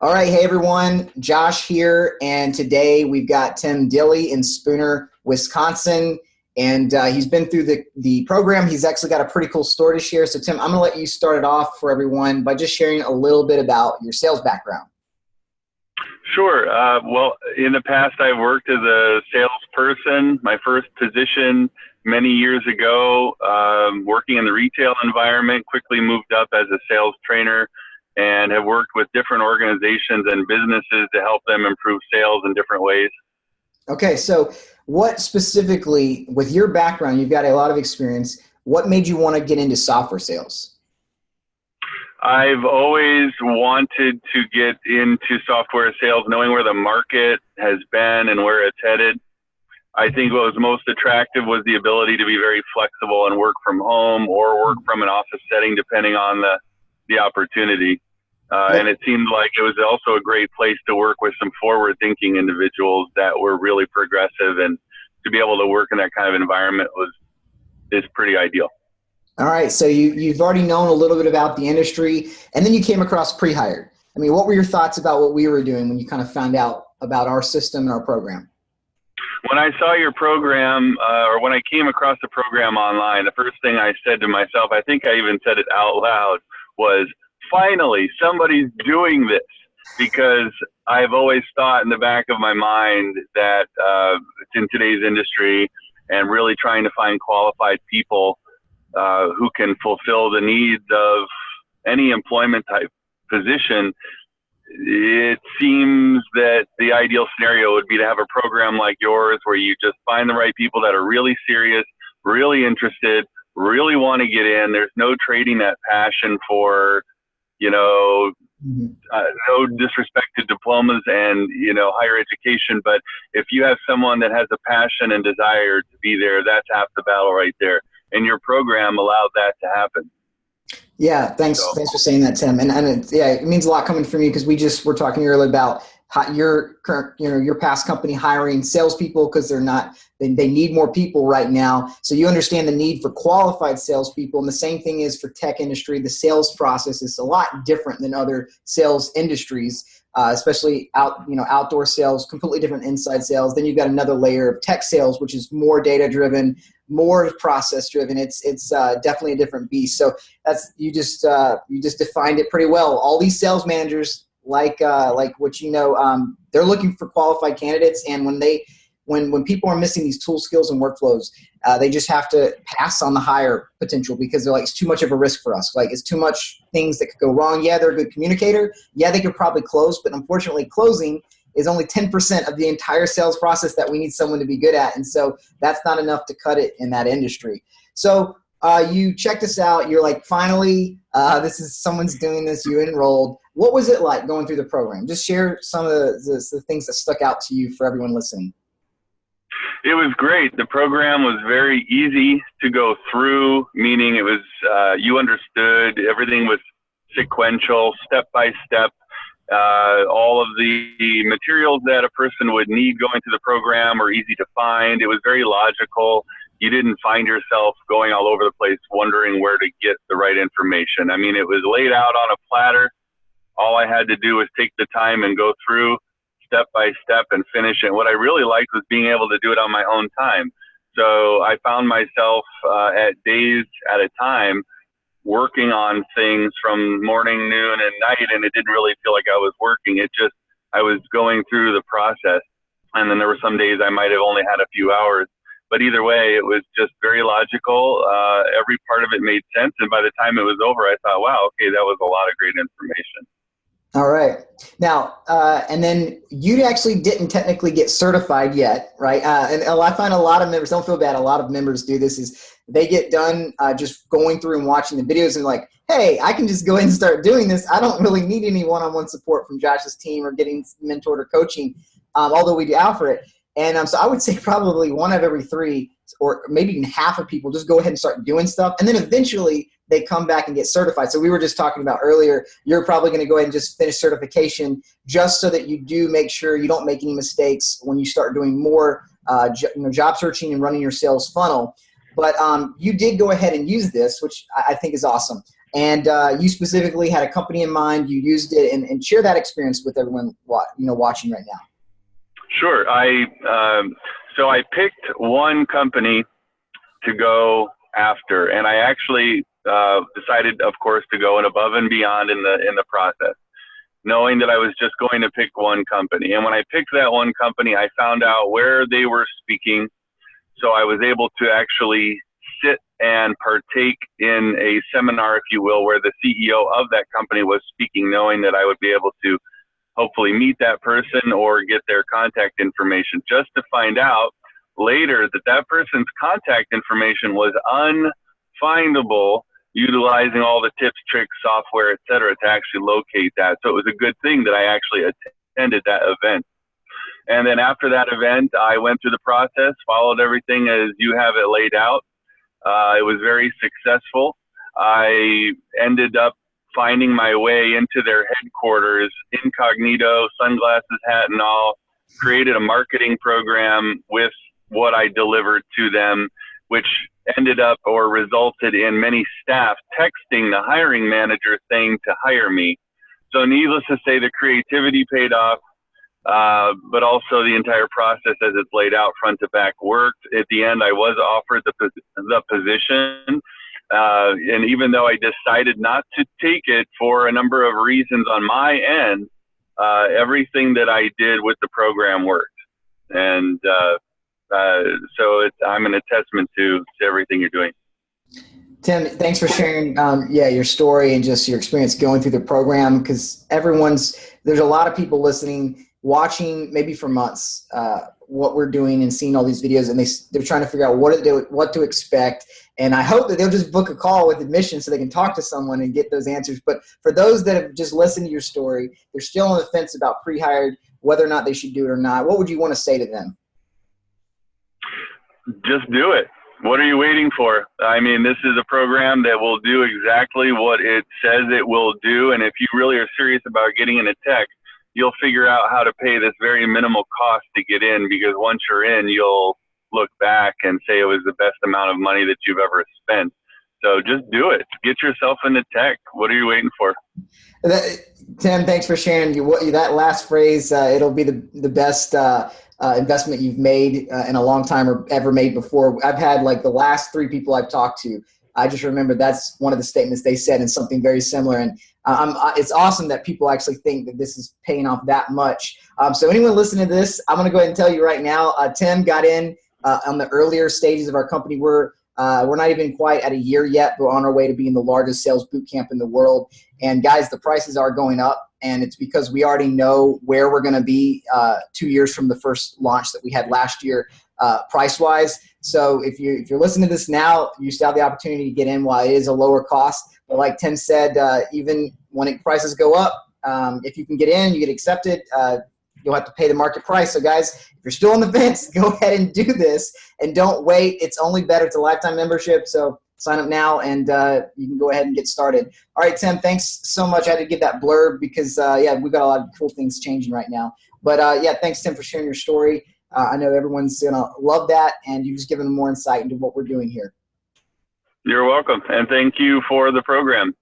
All right, hey everyone, Josh here, and today we've got Tim Dilley in Spooner, Wisconsin, and he's been through the program. He's actually got a pretty cool story to share. So Tim, I'm going to let you start it off for everyone by just sharing a little bit about your sales background. Sure. Well, in the past, I've worked as a salesperson. My first position many years ago, working in the retail environment, quickly moved up as a sales trainer and have worked with different organizations and businesses to help them improve sales in different ways. Okay, so what specifically, with your background, you've got a lot of experience, what made you want to get into software sales? I've always wanted to get into software sales, knowing where the market has been and where it's headed. I think what was most attractive was the ability to be very flexible and work from home or work from an office setting, depending on the opportunity. And it seemed like it was also a great place to work with some forward-thinking individuals that were really progressive, and to be able to work in that kind of environment is pretty ideal. All right, so you've already known a little bit about the industry, and then you came across Prehired. I mean, what were your thoughts about what we were doing when you kind of found out about our system and our program? When I saw your program, or when I came across the program online, the first thing I said to myself, I think I even said it out loud, was, finally, somebody's doing this, because I've always thought in the back of my mind that in today's industry, and really trying to find qualified people who can fulfill the needs of any employment type position, it seems that the ideal scenario would be to have a program like yours where you just find the right people that are really serious, really interested, really want to get in. There's no trading that passion for, no disrespect to diplomas and, higher education. But if you have someone that has a passion and desire to be there, that's half the battle right there. And your program allowed that to happen. Yeah, thanks for saying that, Tim. And it means a lot coming from you, because we're talking earlier about how your current, your past company hiring salespeople because they need more people right now. So you understand the need for qualified salespeople. And the same thing is for tech industry. The sales process is a lot different than other sales industries, especially outdoor sales, completely different inside sales. Then you've got another layer of tech sales, which is more data driven, more process driven. It's definitely a different beast. So that's you just defined it pretty well. All these sales managers, like what they're looking for qualified candidates, and when people are missing these tool skills and workflows, they just have to pass on the hire potential, because they're like, it's too much of a risk for us. Like, it's too much things that could go wrong. Yeah, they're a good communicator. Yeah, they could probably close, but unfortunately, closing is only 10% of the entire sales process that we need someone to be good at. And so that's not enough to cut it in that industry. So you checked us out. You're like, finally, someone's doing this. You enrolled. What was it like going through the program? Just share some of the things that stuck out to you for everyone listening. It was great. The program was very easy to go through, meaning it was, you understood, everything was sequential, step by step. All of the materials that a person would need going through the program were easy to find. It was very logical. You didn't find yourself going all over the place wondering where to get the right information. I mean, it was laid out on a platter. All I had to do was take the time and go through step by step and finish it. What I really liked was being able to do it on my own time. So I found myself at days at a time working on things from morning, noon, and night, and it didn't really feel like I was working. I was going through the process, and then there were some days I might have only had a few hours. But either way, it was just very logical. Every part of it made sense, and by the time it was over, I thought, wow, okay, that was a lot of great information. All right. Now, and then you actually didn't technically get certified yet, right? And I find a lot of members, don't feel bad, a lot of members do this, is they get done just going through and watching the videos and like, hey, I can just go ahead and start doing this. I don't really need any one-on-one support from Josh's team or getting mentored or coaching, although we do offer it. And so I would say probably one of every three, or maybe even half of people, just go ahead and start doing stuff. And then eventually they come back and get certified. So we were just talking about earlier, you're probably going to go ahead and just finish certification just so that you do make sure you don't make any mistakes when you start doing more job searching and running your sales funnel. But you did go ahead and use this, which I think is awesome. and you specifically had a company in mind. You used it, and share that experience with everyone watching right now. Sure. So I picked one company to go after, and I actually decided, of course, to go above and beyond in the process, knowing that I was just going to pick one company. And when I picked that one company, I found out where they were speaking, so I was able to actually sit and partake in a seminar, if you will, where the CEO of that company was speaking, knowing that I would be able to hopefully meet that person or get their contact information, just to find out later that that person's contact information was unfindable, utilizing all the tips, tricks, software, etc., to actually locate that. So it was a good thing that I actually attended that event. And then after that event, I went through the process, followed everything as you have it laid out. It was very successful. I ended up finding my way into their headquarters, incognito, sunglasses, hat, and all, created a marketing program with what I delivered to them, which ended up or resulted in many staff texting the hiring manager saying to hire me. So needless to say, the creativity paid off, but also the entire process as it's laid out front to back worked. At the end, I was offered the position. And even though I decided not to take it for a number of reasons on my end, everything that I did with the program worked. And so I'm an attestament to everything you're doing. Tim, thanks for sharing your story and just your experience going through the program, because there's a lot of people listening, watching maybe for months what we're doing and seeing all these videos, and they're trying to figure out what to expect. And I hope that they'll just book a call with admission so they can talk to someone and get those answers. But for those that have just listened to your story, they're still on the fence about Prehired, whether or not they should do it or not. What would you want to say to them? Just do it. What are you waiting for? I mean, this is a program that will do exactly what it says it will do. And if you really are serious about getting into tech, you'll figure out how to pay this very minimal cost to get in, because once you're in, you'll look back and say it was the best amount of money that you've ever spent. So just do it. Get yourself into tech. What are you waiting for? Tim, thanks for sharing that last phrase. It'll be the best investment you've made in a long time or ever made before. I've had like the last 3 people I've talked to, I just remember that's one of the statements they said, and something very similar. And it's awesome that people actually think that this is paying off that much. So anyone listening to this, I'm going to go ahead and tell you right now, Tim got in on the earlier stages of our company. We're not even quite at a year yet, but we're on our way to being the largest sales boot camp in the world. And guys, the prices are going up, and it's because we already know where we're going to be 2 years from the first launch that we had last year, price-wise. So if you're listening to this now, you still have the opportunity to get in while it is a lower cost. But like Tim said, even when prices go up, if you can get in, you get accepted, you'll have to pay the market price. So guys, if you're still on the fence, go ahead and do this and don't wait. It's only better. It's a lifetime membership. So sign up now and you can go ahead and get started. All right, Tim, thanks so much. I had to give that blurb because, we've got a lot of cool things changing right now. But thanks, Tim, for sharing your story. I know everyone's going to love that, and you've just given them more insight into what we're doing here. You're welcome. And thank you for the program.